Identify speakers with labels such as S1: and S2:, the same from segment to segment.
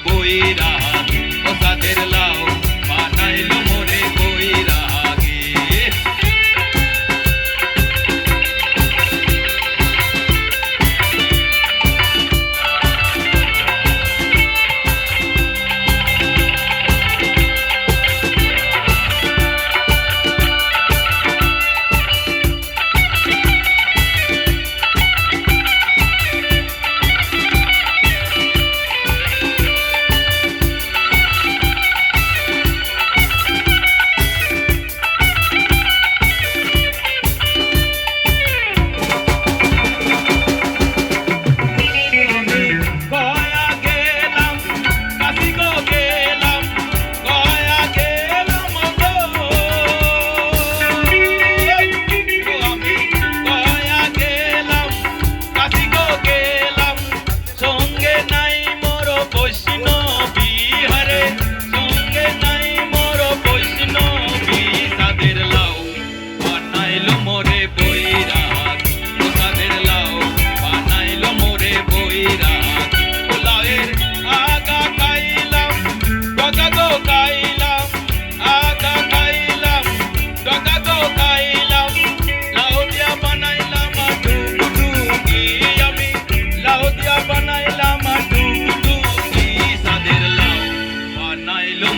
S1: বৈরাগী ও সাদের লাউ বানাইলো মোরে বৈরাগী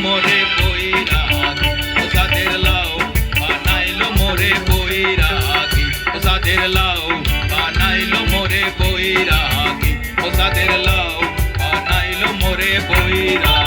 S1: মোরে বৈরাগী ও সাদের লাউ বানাইলো মোরে বৈরাগী ও সাদের লাউ বানাইলো মোরে বৈরাগী ও সাদের লাউ বানাইলো মোরে বৈরাগী